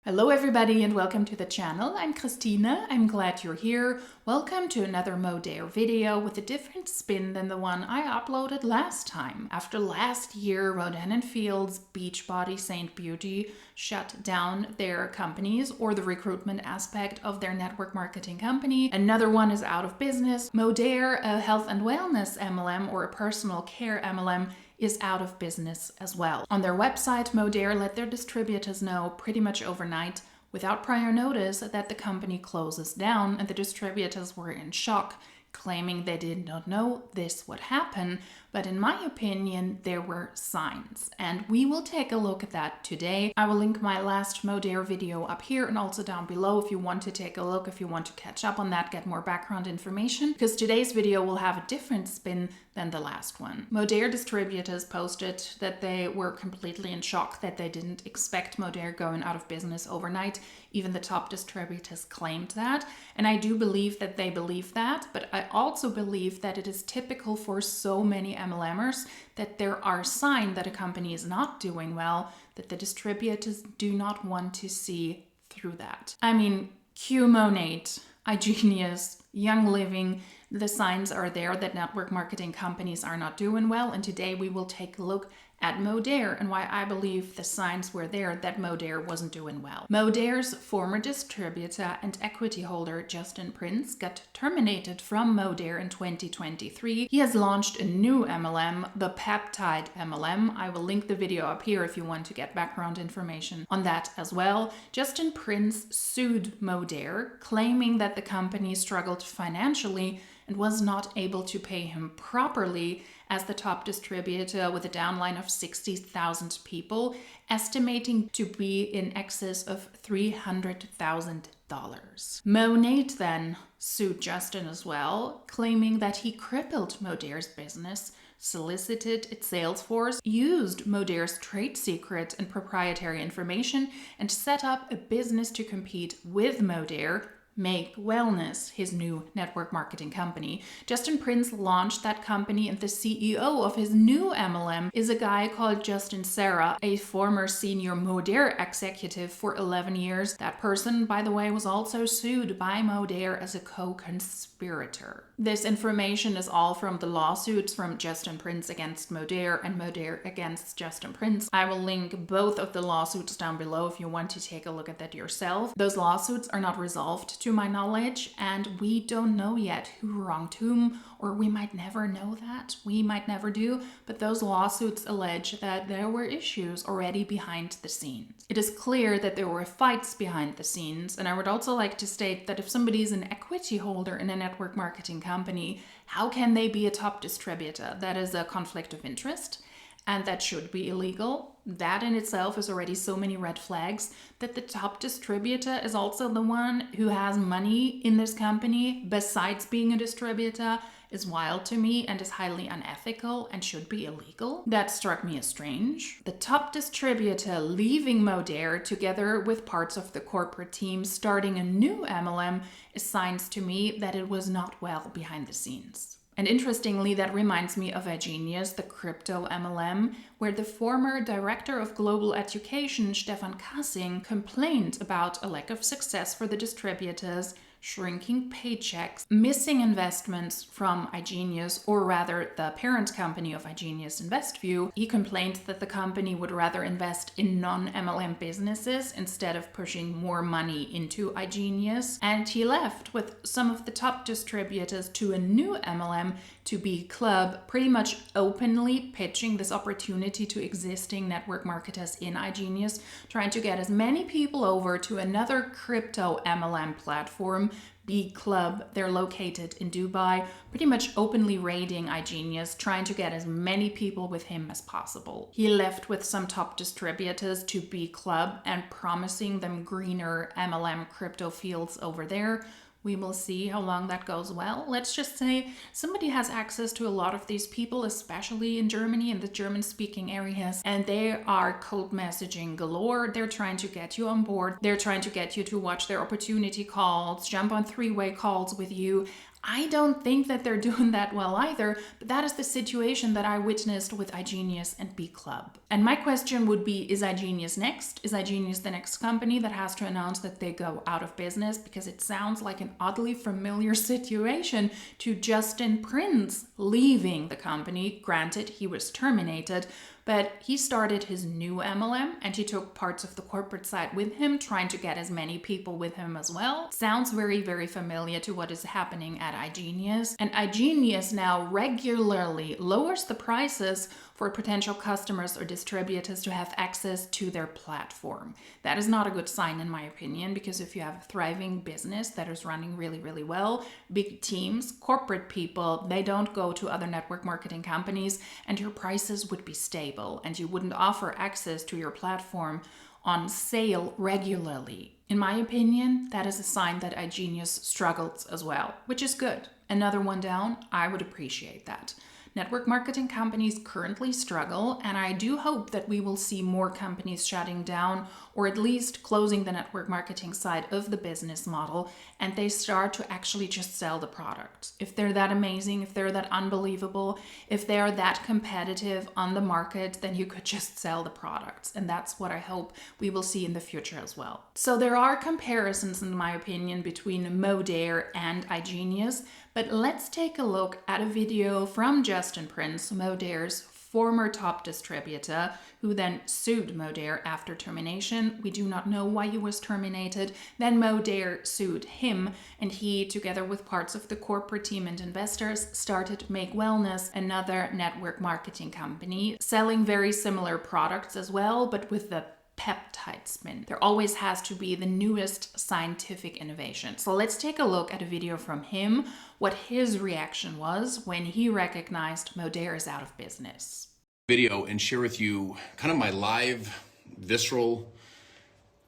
Hello everybody and welcome to the channel. I'm Christina. I'm glad you're here. Welcome to another Modere video with a different spin than the one I uploaded last time. After last year, Rodan & Fields, Beachbody, Saint Beauty shut down their companies or the recruitment aspect of their network marketing company. Another one is out of business. Modere, a health and wellness MLM or a personal care MLM, is out of business as well. On their website, Modere let their distributors know pretty much overnight, without prior notice, that the company closes down, and the distributors were in shock, claiming they did not know this would happen. But in my opinion, there were signs, and we will take a look at that today. I will link my last Modere video up here and also down below if you want to take a look, if you want to catch up on that, get more background information, because today's video will have a different spin than the last one. Modere distributors posted that they were completely in shock, that they didn't expect Modere going out of business overnight. Even the top distributors claimed that, and I do believe that they believe that, but I also believe that it is typical for so many MLMers that there are signs that a company is not doing well, that the distributors do not want to see through that. I mean, Modere, iGenius, Young Living, the signs are there that network marketing companies are not doing well, and today we will take a look at Modere and why I believe the signs were there that Modere wasn't doing well. Modere's former distributor and equity holder Justin Prince got terminated from Modere in 2023. He has launched a new MLM, the Peptide MLM. I will link the video up here if you want to get background information on that as well. Justin Prince sued Modere, claiming that the company struggled financially and was not able to pay him properly as the top distributor with a downline of 60,000 people, estimating to be in excess of $300,000. Modere then sued Justin as well, claiming that he crippled Modere's business, solicited its sales force, used Modere's trade secrets and proprietary information, and set up a business to compete with Modere, Make Wellness, his new network marketing company. Justin Prince launched that company, and the CEO of his new MLM is a guy called Justin Serra, a former senior Modere executive for 11 years. That person, by the way, was also sued by Modere as a co-conspirator. This information is all from the lawsuits from Justin Prince against Modere and Modere against Justin Prince. I will link both of the lawsuits down below if you want to take a look at that yourself. Those lawsuits are not resolved to my knowledge, and we don't know yet who wronged whom, or we might never know that. We might never do, but those lawsuits allege that there were issues already behind the scenes. It is clear that there were fights behind the scenes, and I would also like to state that if somebody is an equity holder in a network marketing company, how can they be a top distributor? That is a conflict of interest, and that should be illegal. That in itself is already so many red flags. That the top distributor is also the one who has money in this company besides being a distributor is wild to me and is highly unethical and should be illegal. That struck me as strange. The top distributor leaving Modere together with parts of the corporate team starting a new MLM is signs to me that it was not well behind the scenes. And interestingly, that reminds me of iGenius, the Crypto MLM, where the former director of global education, Stefan Kassing, complained about a lack of success for the distributors, shrinking paychecks, missing investments from iGenius, or rather the parent company of iGenius, InvestView. He complained that the company would rather invest in non-MLM businesses instead of pushing more money into iGenius. And he left with some of the top distributors to a new MLM, to beclub, pretty much openly pitching this opportunity to existing network marketers in iGenius, trying to get as many people over to another crypto MLM platform, beclub. They're located in Dubai, pretty much openly raiding iGenius, trying to get as many people with him as possible. He left with some top distributors to beclub and promising them greener MLM crypto fields over there. We will see how long that goes well. Let's just say somebody has access to a lot of these people, especially in Germany and the German-speaking areas, and they are cold messaging galore. They're trying to get you on board. They're trying to get you to watch their opportunity calls, jump on three-way calls with you. I don't think that they're doing that well either, but that is the situation that I witnessed with iGenius and beclub. And my question would be, is iGenius next? Is iGenius the next company that has to announce that they go out of business? Because it sounds like an oddly familiar situation to Justin Prince leaving the company. Granted, he was terminated, but he started his new MLM and he took parts of the corporate side with him, trying to get as many people with him as well. Sounds very, very familiar to what is happening at iGenius. And iGenius now regularly lowers the prices for potential customers or distributors to have access to their platform. That is not a good sign in my opinion, because if you have a thriving business that is running really, really well, big teams, corporate people, they don't go to other network marketing companies and your prices would be stable and you wouldn't offer access to your platform on sale regularly. In my opinion, that is a sign that iGenius struggles as well, which is good. Another one down, I would appreciate that. Network marketing companies currently struggle, and I do hope that we will see more companies shutting down or at least closing the network marketing side of the business model, and they start to actually just sell the product. If they're that amazing, if they're that unbelievable, if they are that competitive on the market, then you could just sell the products. And that's what I hope we will see in the future as well. So there are comparisons, in my opinion, between Modere and iGenius, but let's take a look at a video from Justin Prince, Modere's former top distributor, who then sued Modere after termination. We do not know why he was terminated. Then Modere sued him, and he, together with parts of the corporate team and investors, started Make Wellness, another network marketing company, selling very similar products as well, but with the peptide spin. There always has to be the newest scientific innovation. So let's take a look at a video from him, what his reaction was when he recognized Modere is out of business. Video and share with you kind of my live, visceral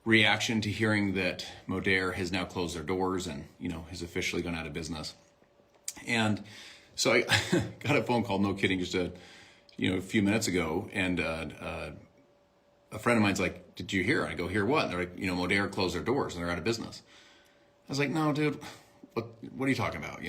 reaction to hearing that Modere has now closed their doors and, has officially gone out of business. And so I got a phone call, no kidding, just a few minutes ago, and a friend of mine's like, "Did you hear?" I go, "Hear what?" And they're like, Modere closed their doors and they're out of business. I was like, "No, dude, what are you talking about?"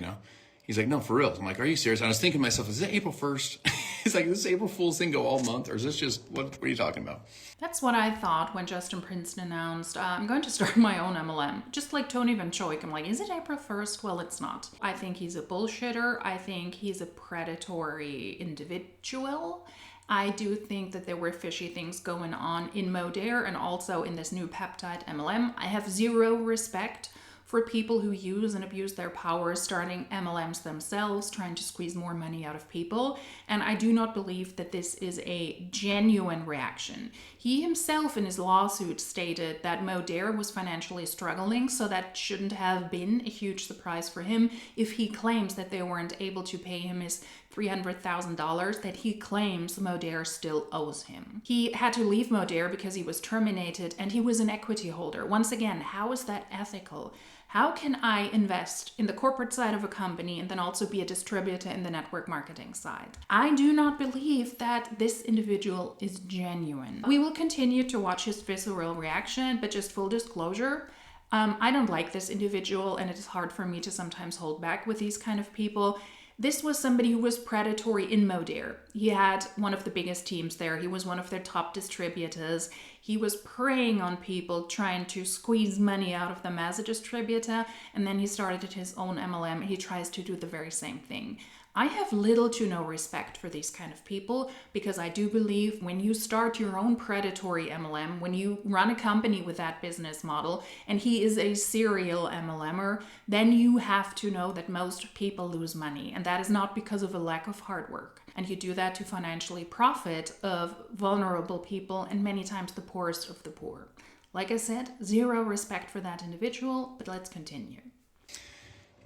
He's like, "No, for real." I'm like, "Are you serious?" And I was thinking to myself, is it April 1st? He's like, "Does this April Fool's thing go all month? Or is this just, what are you talking about?" That's what I thought when Justin Prince announced, I'm going to start my own MLM. Just like Tony Van Choik, I'm like, is it April 1st? Well, it's not. I think he's a bullshitter. I think he's a predatory individual. I do think that there were fishy things going on in Modere and also in this new peptide MLM. I have zero respect for people who use and abuse their power, starting MLMs themselves, trying to squeeze more money out of people. And I do not believe that this is a genuine reaction. He himself in his lawsuit stated that Modere was financially struggling, so that shouldn't have been a huge surprise for him if he claims that they weren't able to pay him his $300,000 that he claims Modere still owes him. He had to leave Modere because he was terminated and he was an equity holder. Once again, how is that ethical? How can I invest in the corporate side of a company and then also be a distributor in the network marketing side? I do not believe that this individual is genuine. We will continue to watch his visceral reaction, but just full disclosure, I don't like this individual and it is hard for me to sometimes hold back with these kind of people. This was somebody who was predatory in Modere. He had one of the biggest teams there. He was one of their top distributors. He was preying on people, trying to squeeze money out of them as a distributor. And then he started his own MLM. He tries to do the very same thing. I have little to no respect for these kind of people because I do believe when you start your own predatory MLM, when you run a company with that business model and he is a serial MLMer, then you have to know that most people lose money, and that is not because of a lack of hard work. And you do that to financially profit of vulnerable people and many times the poorest of the poor. Like I said, zero respect for that individual, but let's continue.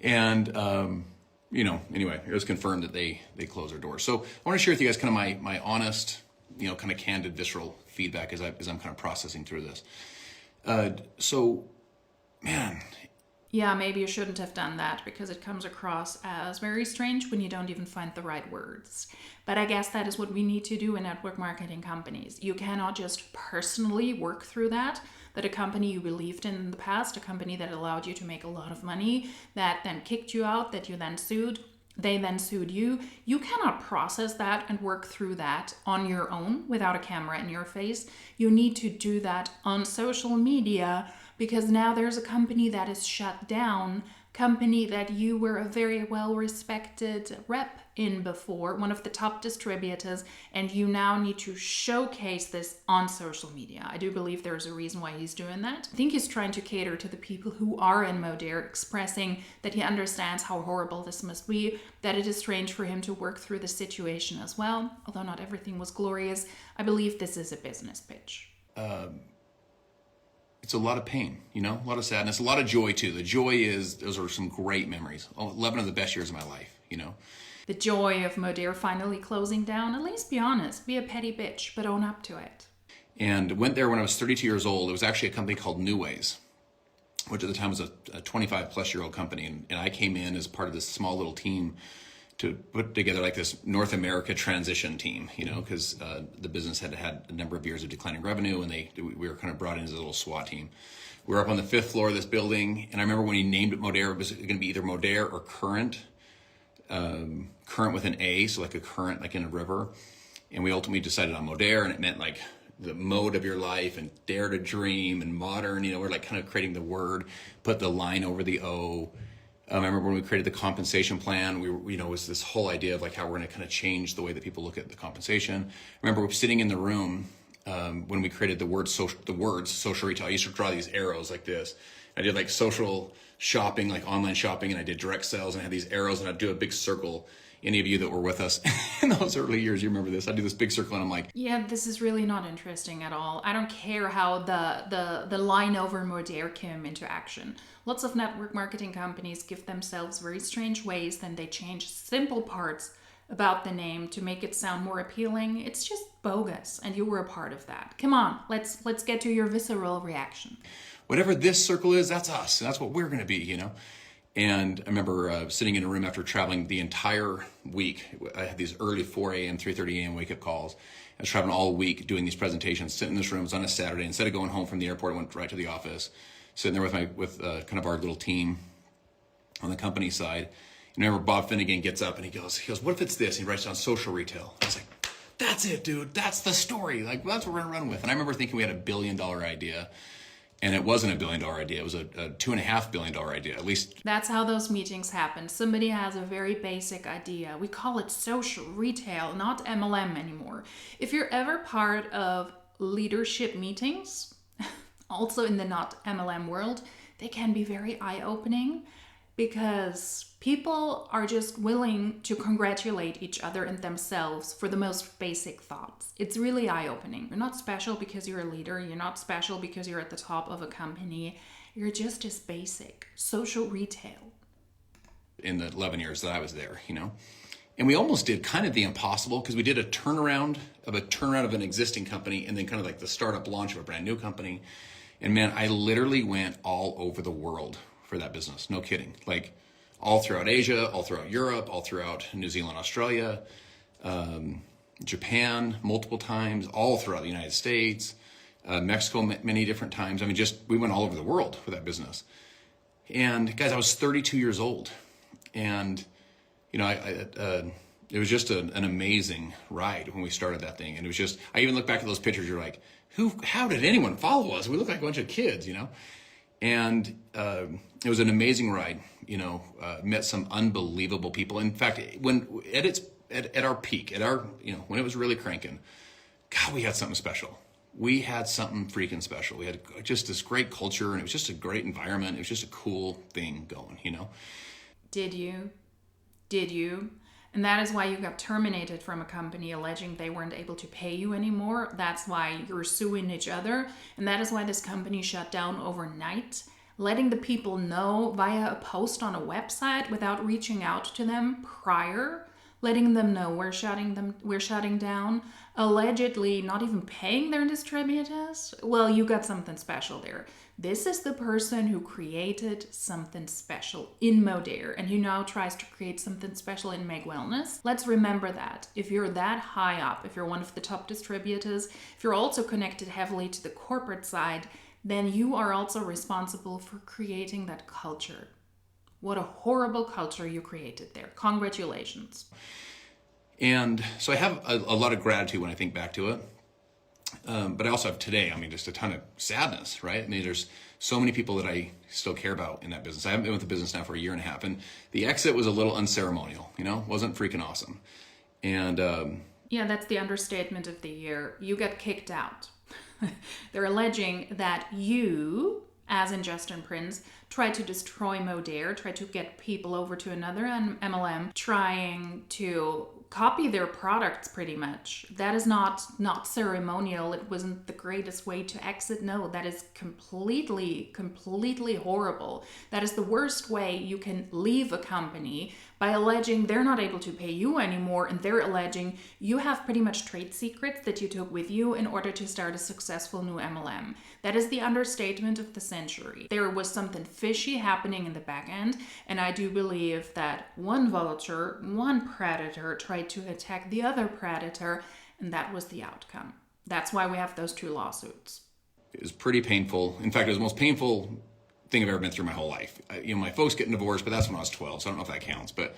And anyway, it was confirmed that they closed their doors. So I want to share with you guys kind of my honest, kind of candid, visceral feedback as I'm kind of processing through this. So, man, Yeah, maybe you shouldn't have done that because it comes across as very strange when you don't even find the right words. But I guess that is what we need to do in network marketing companies. You cannot just personally work through that a company you believed in the past, a company that allowed you to make a lot of money, that then kicked you out, that you then sued, they then sued you. You cannot process that and work through that on your own without a camera in your face. You need to do that on social media because now there's a company that is shut down, company that you were a very well-respected rep in before, one of the top distributors, and you now need to showcase this on social media. I do believe there's a reason why he's doing that. I think he's trying to cater to the people who are in Modere, expressing that he understands how horrible this must be, that it is strange for him to work through the situation as well. Although not everything was glorious, I believe this is a business pitch. It's a lot of pain, a lot of sadness, a lot of joy too. The joy is, those are some great memories. 11 of the best years of my life, The joy of Modere finally closing down. At least be honest, be a petty bitch, but own up to it. And went there when I was 32 years old. It was actually a company called New Ways, which at the time was a 25 plus year old company. And I came in as part of this small little team to put together like this North America transition team, because the business had had a number of years of declining revenue, and we were kind of brought in as a little SWAT team. We were up on the 5th floor of this building, and I remember when he named it Modere, it was going to be either Modere or Current, current with an A, so like a current, like in a river. And we ultimately decided on Modere, and it meant like the mode of your life and dare to dream and modern, we're like kind of creating the word, put the line over the O. I remember when we created the compensation plan, it was this whole idea of like how we're going to kind of change the way that people look at the compensation. I remember we were sitting in the room when we created the words social retail. I used to draw these arrows like this. I did like social shopping, like online shopping, and I did direct sales, and I had these arrows, and I'd do a big circle. Any of you that were with us in those early years, you remember this. I do this big circle, and I'm like, yeah, this is really not interesting at all. I don't care how the line over Modere came into action. Lots of network marketing companies give themselves very strange ways, then they change simple parts about the name to make it sound more appealing. It's just bogus, and you were a part of that. Come on, let's get to your visceral reaction. Whatever this circle is, that's us. That's what we're going to be, And I remember sitting in a room after traveling the entire week. I had these early 4 a.m., 3:30 a.m. wake-up calls. I was traveling all week doing these presentations, sitting in this room. It was on a Saturday. Instead of going home from the airport, I went right to the office, sitting there with kind of our little team on the company side. And I remember Bob Finnegan gets up and he goes, what if it's this? And he writes down social retail. I was like, that's it, dude. That's the story. Like, that's what we're going to run with. And I remember thinking we had $1 billion idea. And it wasn't $1 billion idea. It was a $2.5 billion idea, at least. That's how those meetings happen. Somebody has a very basic idea. We call it social retail, not MLM anymore. If you're ever part of leadership meetings, also in the not MLM world, they can be very eye-opening because people are just willing to congratulate each other and themselves for the most basic thoughts. It's really eye-opening. You're not special because you're a leader. You're not special because you're at the top of a company. You're just as basic. Social retail. In the 11 years that I was there, And we almost did kind of the impossible because we did a turnaround of an existing company and then kind of like the startup launch of a brand new company. And man, I literally went all over the world for that business. No kidding. Like all throughout Asia, all throughout Europe, all throughout New Zealand, Australia, Japan, multiple times, all throughout the United States, Mexico, many different times. I mean, we went all over the world for that business. And guys, I was 32 years old. And, it was just an amazing ride when we started that thing. And it was just, I even look back at those pictures, you're like, how did anyone follow us? We look like a bunch of kids, And it was an amazing ride, met some unbelievable people. In fact, when at our peak, when it was really cranking, God, we had something special. We had something freaking special. We had just this great culture, and it was just a great environment. It was just a cool thing going, Did you? And that is why you got terminated from a company alleging they weren't able to pay you anymore. That's why you're suing each other. And that is why this company shut down overnight, letting the people know via a post on a website without reaching out to them prior. letting them know we're shutting down, allegedly not even paying their distributors. Well, you got something special there. This is the person who created something special in Modere and who now tries to create something special in Make Wellness. Let's remember that. If you're that high up, if you're one of the top distributors, if you're also connected heavily to the corporate side, then you are also responsible for creating that culture. What a horrible culture you created there. Congratulations. And so I have a lot of gratitude when I think back to it. But I also have today, just a ton of sadness, right? There's so many people that I still care about in that business. I haven't been with the business now for a year and a half. And the exit was a little unceremonial, wasn't freaking awesome. And yeah, that's the understatement of the year. You got kicked out. They're alleging that you, as in Justin Prince, tried to destroy Modere, tried to get people over to another MLM, trying to copy their products pretty much. That is not ceremonial. It wasn't the greatest way to exit. No, that is completely horrible. That is the worst way you can leave a company, by alleging they're not able to pay you anymore, and they're alleging you have pretty much trade secrets that you took with you in order to start a successful new MLM. That is the understatement of the century. There was something fishy happening in the back end, and I do believe that one vulture, one predator, tried to attack the other predator, and that was the outcome. That's why we have those two lawsuits. It was pretty painful. In fact, it was the most painful thing I've ever been through my whole life. My folks getting divorced, but that's when I was 12, so I don't know if that counts. But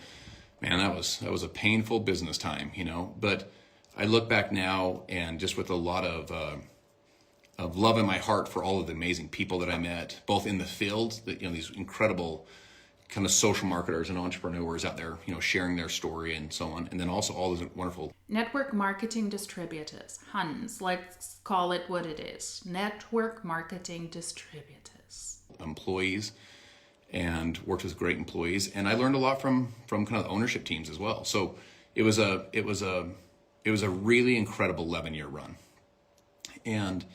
man, that was a painful business time, But I look back now, and just with a lot of love in my heart for all of the amazing people that I met, both in the field, that these incredible kind of social marketers and entrepreneurs out there, sharing their story and so on, and then also all those wonderful network marketing distributors, huns. Let's call it what it is: network marketing distributors. Employees, and worked with great employees, and I learned a lot from kind of the ownership teams as well. So it was a really incredible 11-year run. And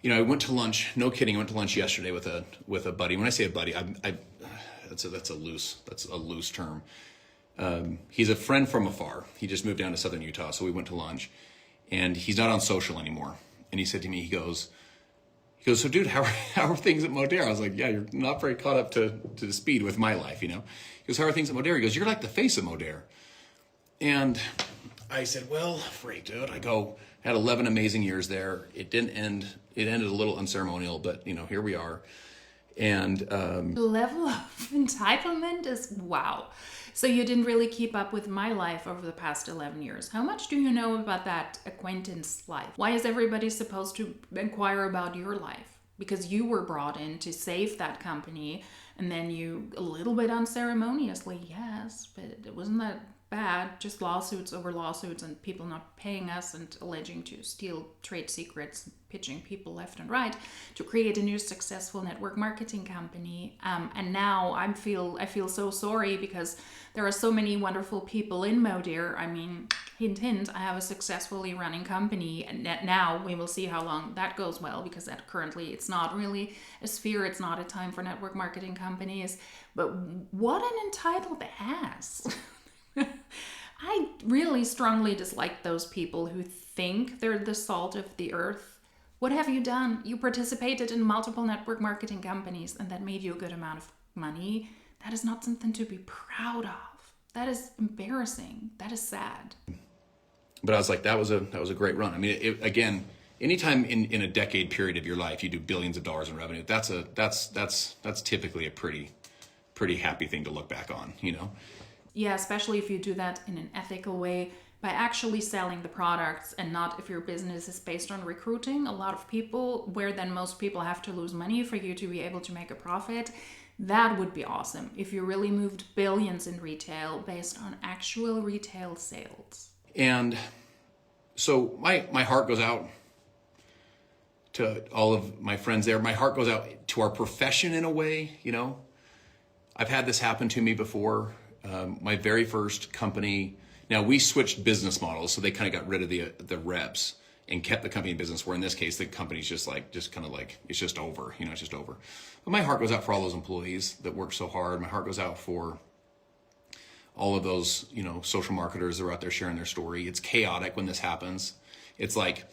I went to lunch. No kidding, I went to lunch yesterday with a buddy. When I say a buddy, that's a loose term. He's a friend from afar. He just moved down to southern Utah, so we went to lunch, and he's not on social anymore. And he said to me, he goes, so dude, how are things at Modere? I was like, yeah, you're not very caught up to the speed with my life, He goes, how are things at Modere? He goes, you're like the face of Modere. And I said, well, freak, dude. I had 11 amazing years there. It didn't end. It ended a little unceremonial, but here we are. And the level of entitlement is wow. So you didn't really keep up with my life over the past 11 years. How much do you know about that acquaintance life? Why is everybody supposed to inquire about your life? Because you were brought in to save that company, and then you, a little bit unceremoniously, yes, but it wasn't that bad, just lawsuits over lawsuits and people not paying us and alleging to steal trade secrets, pitching people left and right to create a new successful network marketing company. And now I feel so sorry because there are so many wonderful people in Modere. Hint, hint, I have a successfully running company, and now we will see how long that goes well, because that currently it's not really a sphere, it's not a time for network marketing companies. But what an entitled ass. I really strongly dislike those people who think they're the salt of the earth. What have you done? You participated in multiple network marketing companies, and that made you a good amount of money. That is not something to be proud of. That is embarrassing. That is sad. But I was like, that was a great run. Again, anytime in a decade period of your life you do billions of dollars in revenue, that's typically a pretty happy thing to look back on, Yeah, especially if you do that in an ethical way by actually selling the products, and not if your business is based on recruiting a lot of people, where then most people have to lose money for you to be able to make a profit. That would be awesome if you really moved billions in retail based on actual retail sales. And so my heart goes out to all of my friends there. My heart goes out to our profession in a way, I've had this happen to me before. My very first company, now we switched business models, so they kind of got rid of the reps and kept the company in business, where in this case the company's just kind of like it's just over, it's just over. But my heart goes out for all those employees that work so hard. My heart goes out for all of those, social marketers are out there sharing their story. It's chaotic when this happens. It's like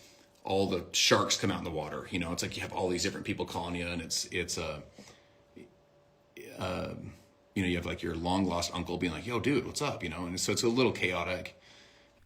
all the sharks come out in the water. It's like you have all these different people calling you, and you have like your long lost uncle being like, "Yo, dude, what's up?" And so it's a little chaotic.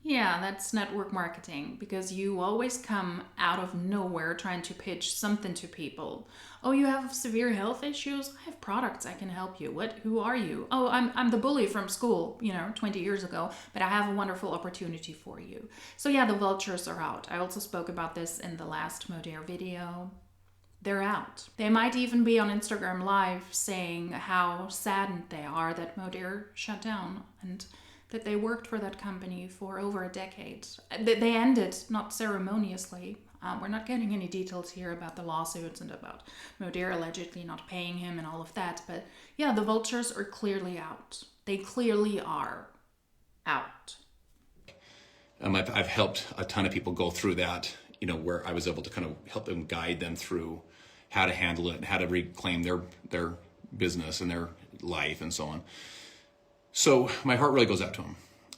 Yeah, that's network marketing, because you always come out of nowhere trying to pitch something to people. Oh, you have severe health issues? I have products I can help you. What? Who are you? Oh, I'm the bully from school, 20 years ago, but I have a wonderful opportunity for you. So yeah, the vultures are out. I also spoke about this in the last Modere video. They're out. They might even be on Instagram Live saying how saddened they are that Modere shut down and that they worked for that company for over a decade. They ended, not ceremoniously. We're not getting any details here about the lawsuits and about Modere allegedly not paying him and all of that. But yeah, the vultures are clearly out. They clearly are out. I've helped a ton of people go through that, where I was able to kind of help them, guide them through how to handle it and how to reclaim their business and their life and so on. So my heart really goes out to them.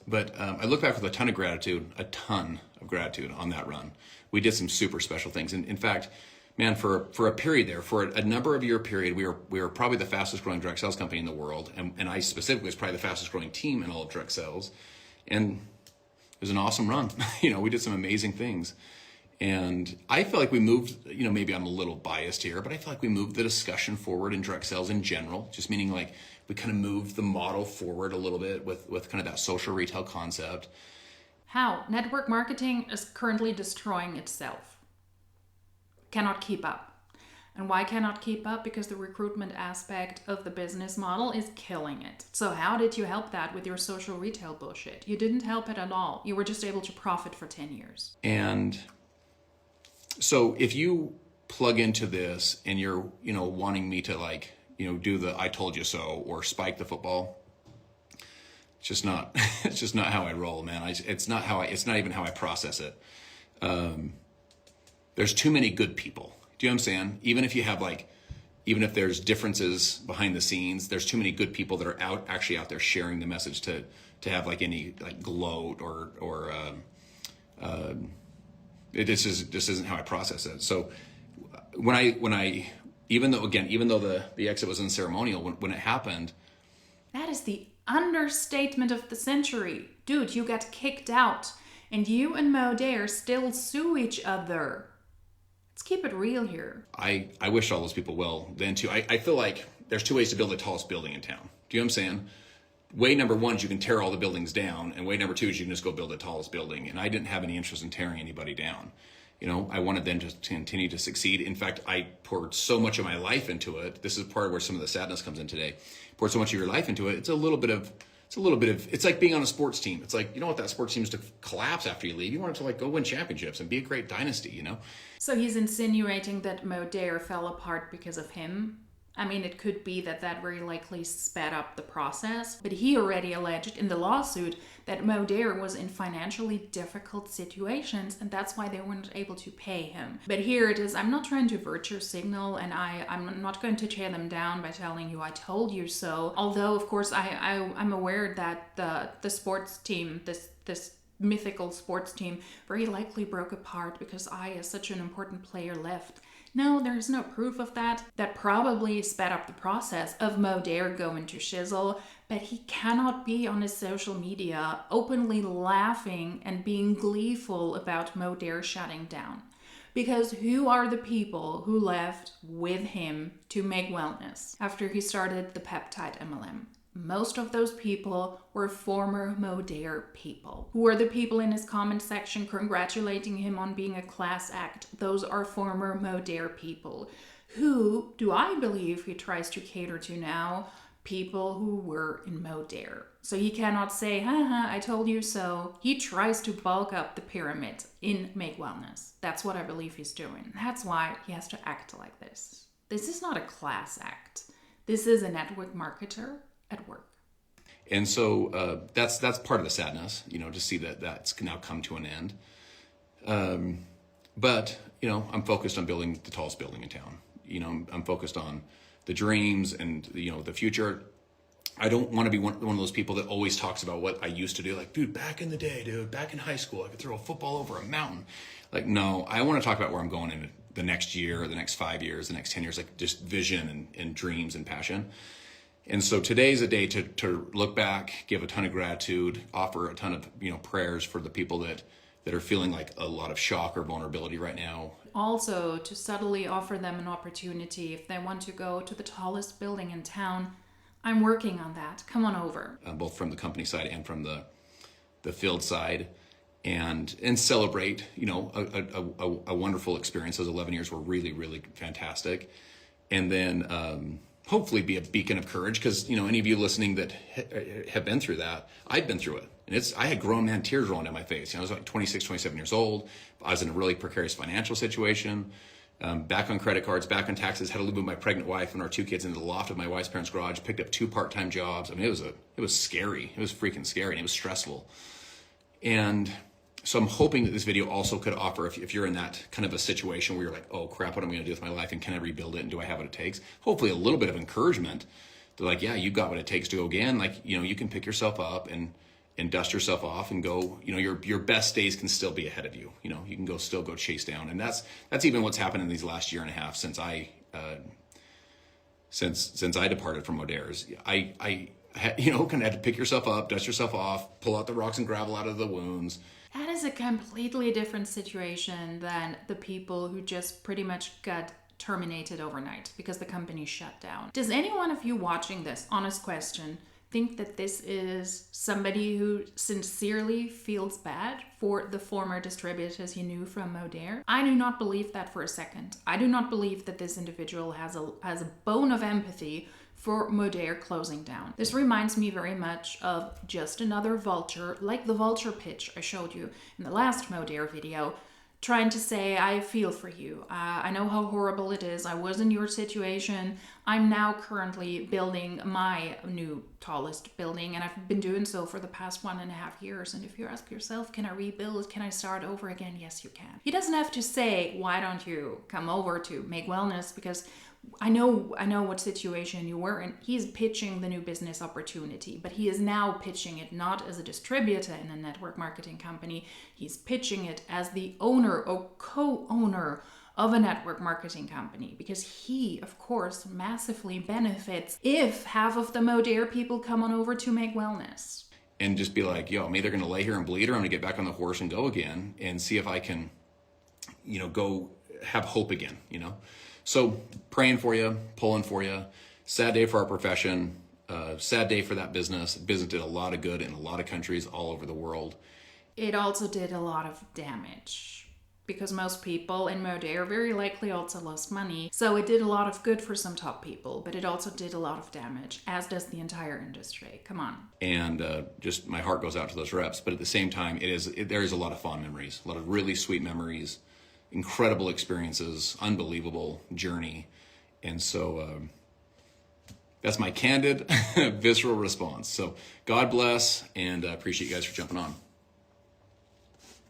But I look back with a ton of gratitude on that run. We did some super special things. And in fact, man, for a period there, for a number of year period, we were probably the fastest growing direct sales company in the world. And I specifically was probably the fastest growing team in all of direct sales. And it was an awesome run. We did some amazing things. And I feel like we moved, maybe I'm a little biased here, but I feel like we moved the discussion forward in direct sales in general, just meaning like we kind of moved the model forward a little bit with kind of that social retail concept. How? Network marketing is currently destroying itself. Cannot keep up. And why cannot keep up? Because the recruitment aspect of the business model is killing it. So how did you help that with your social retail bullshit? You didn't help it at all. You were just able to profit for 10 years. And so if you plug into this and you're, wanting me to like, do the I told you so or spike the football, it's just not how I roll, man. It's not even how I process it. There's too many good people. Do you know what I'm saying? Even if there's differences behind the scenes, there's too many good people that are actually out there sharing the message to have like any like gloat or this isn't how I process it. So when I even though the exit was unceremonial, when it happened, that is the understatement of the century. Dude, you got kicked out and you and Modere still sue each other. Let's keep it real here. I wish all those people well then too. I feel like there's two ways to build the tallest building in town. Do you know what I'm saying? Way number one is you can tear all the buildings down, and way number two is you can just go build the tallest building. And I didn't have any interest in tearing anybody down. I wanted them to continue to succeed. In fact, I poured so much of my life into it. This is part of where some of the sadness comes in today. Poured so much of your life into it. It's like being on a sports team. It's like, you don't want that sports team to collapse after you leave. You want it to like go win championships and be a great dynasty, So he's insinuating that Modere fell apart because of him. I mean, it could be that very likely sped up the process, but he already alleged in the lawsuit that Modere was in financially difficult situations, and that's why they weren't able to pay him. But here it is. I'm not trying to virtue signal, and I'm not going to tear them down by telling you I told you so. Although, of course, I'm aware that the sports team, this mythical sports team, very likely broke apart because I, as such an important player, left. No, there's no proof of that. That probably sped up the process of Modere going to shizzle, but he cannot be on his social media openly laughing and being gleeful about Modere shutting down. Because who are the people who left with him to make wellness after he started the peptide MLM? Most of those people were former Modere people. Who are the people in his comment section congratulating him on being a class act? Those are former Modere people. Who do I believe he tries to cater to now? People who were in Modere. So he cannot say, haha, I told you so. He tries to bulk up the pyramid in Make Wellness. That's what I believe he's doing. That's why he has to act like this. This is not a class act. This is a network marketer at work. And so that's part of the sadness, to see that that's now come to an end. But I'm focused on building the tallest building in town. I'm focused on the dreams and the future. I don't want to be one of those people that always talks about what I used to do. Like, dude, back in the day, dude, back in high school, I could throw a football over a mountain. Like, no, I want to talk about where I'm going in the next year or the next 5 years, the next 10 years, like just vision and dreams and passion. And so today's a day to look back, give a ton of gratitude, offer a ton of, prayers for the people that are feeling like a lot of shock or vulnerability right now. Also, to subtly offer them an opportunity if they want to go to the tallest building in town. I'm working on that. Come on over. Both from the company side and from the field side, and celebrate, a wonderful experience. Those 11 years were really, really fantastic. And then hopefully be a beacon of courage, because, any of you listening that have been through that, I've been through it. And I had grown man tears rolling down my face. I was like 26, 27 years old. I was in a really precarious financial situation. Back on credit cards, back on taxes, had to live with my pregnant wife and our 2 kids into the loft of my wife's parents' garage, picked up 2 part-time jobs. I mean, it was scary. It was freaking scary, and it was stressful. And so I'm hoping that this video also could offer, if you're in that kind of a situation where you're like, oh crap, what am I gonna do with my life, and can I rebuild it, and do I have what it takes? Hopefully a little bit of encouragement. They're like, yeah, you got what it takes to go again. Like, you can pick yourself up and dust yourself off and go, your best days can still be ahead of you. You can still go chase down. And that's even what's happened in these last year and a half since I departed from Modere's. I kind of had to pick yourself up, dust yourself off, pull out the rocks and gravel out of the wounds. That is a completely different situation than the people who just pretty much got terminated overnight because the company shut down. Does any one of you watching this, honest question, think that this is somebody who sincerely feels bad for the former distributors you knew from Modere? I do not believe that for a second. I do not believe that this individual has a bone of empathy for Modere closing down. This reminds me very much of just another vulture, like the vulture pitch I showed you in the last Modere video, trying to say, I feel for you. I know how horrible it is. I was in your situation. I'm now currently building my new tallest building, and I've been doing so for the past 1.5 years. And if you ask yourself, can I rebuild? Can I start over again? Yes, you can. He doesn't have to say, why don't you come over to Make Wellness? Because I know what situation you were in. He's pitching the new business opportunity, but he is now pitching it not as a distributor in a network marketing company. He's pitching it as the owner or co-owner of a network marketing company, because he, of course, massively benefits if half of the Modere people come on over to Make Wellness. And just be like, yo, I'm either going to lay here and bleed, or I'm going to get back on the horse and go again and see if I can, go have hope again, So praying for you, pulling for you. Sad day for our profession. Sad day for that business. Business did a lot of good in a lot of countries all over the world. It also did a lot of damage, because most people in Modere very likely also lost money. So it did a lot of good for some top people, but it also did a lot of damage, as does the entire industry. Come on. And just my heart goes out to those reps. But at the same time, there is a lot of fond memories, a lot of really sweet memories, incredible experiences, unbelievable journey. And so that's my candid, visceral response. So God bless, and I appreciate you guys for jumping on.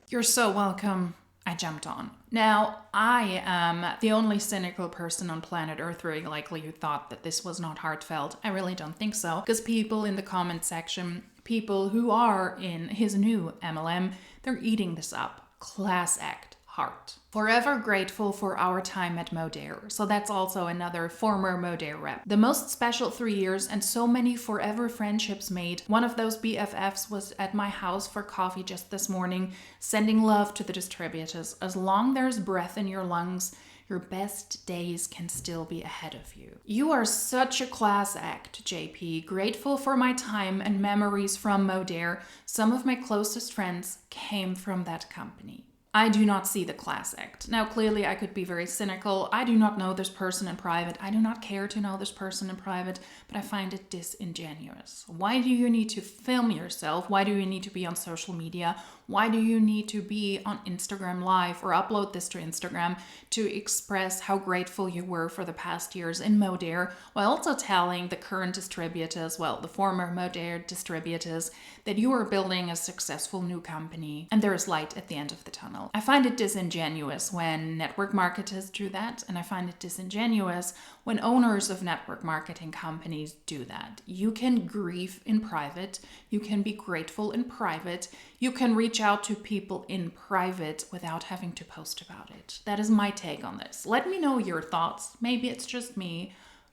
You're so welcome. I jumped on. Now, I am the only cynical person on planet Earth very likely who thought that this was not heartfelt. I really don't think so, because people in the comment section, people who are in his new MLM, they're eating this up. Class act. Heart. Forever grateful for our time at Modere. So that's also another former Modere rep. The most special 3 years and so many forever friendships made. One of those BFFs was at my house for coffee just this morning, sending love to the distributors. As long there's breath in your lungs, your best days can still be ahead of you. You are such a class act, JP. Grateful for my time and memories from Modere. Some of my closest friends came from that company. I do not see the class act. Now, clearly, I could be very cynical. I do not know this person in private. I do not care to know this person in private, but I find it disingenuous. Why do you need to film yourself? Why do you need to be on social media? Why do you need to be on Instagram Live or upload this to Instagram to express how grateful you were for the past years in Modere, while also telling the current distributors, well, the former Modere distributors, that you are building a successful new company and there is light at the end of the tunnel? I find it disingenuous when network marketers do that, and I find it disingenuous when owners of network marketing companies do that. You can grieve in private, you can be grateful in private, you can reach out to people in private without having to post about it. That is my take on this. Let me know your thoughts. Maybe it's just me,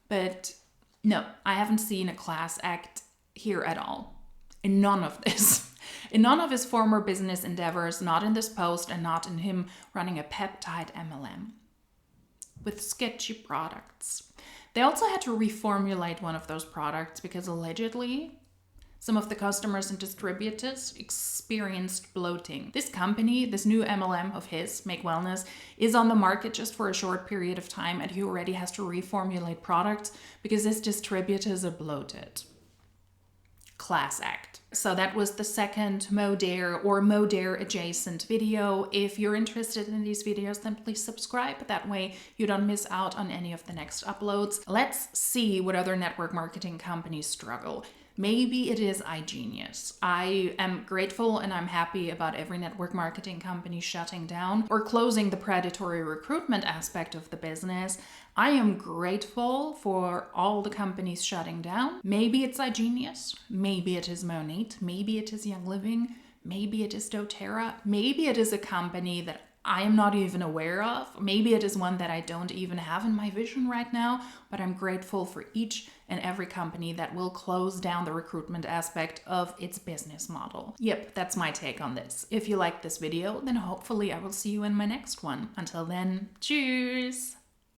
but no, I haven't seen a class act here at all. In none of this. In none of his former business endeavors, not in this post, and not in him running a peptide MLM with sketchy products. They also had to reformulate one of those products because allegedly some of the customers and distributors experienced bloating. This company, this new MLM of his, Make Wellness, is on the market just for a short period of time, and he already has to reformulate products because his distributors are bloated. Class act. So that was the second Modere or Modere adjacent video. If you're interested in these videos, then please subscribe. That way you don't miss out on any of the next uploads. Let's see what other network marketing companies struggle. Maybe it is iGenius. I am grateful and I'm happy about every network marketing company shutting down or closing the predatory recruitment aspect of the business. I am grateful for all the companies shutting down. Maybe it's iGenius. Maybe it is Monate. Maybe it is Young Living. Maybe it is doTERRA. Maybe it is a company that I am not even aware of. Maybe it is one that I don't even have in my vision right now, but I'm grateful for each and every company that will close down the recruitment aspect of its business model. Yep, that's my take on this. If you like this video, then hopefully I will see you in my next one. Until then, cheers!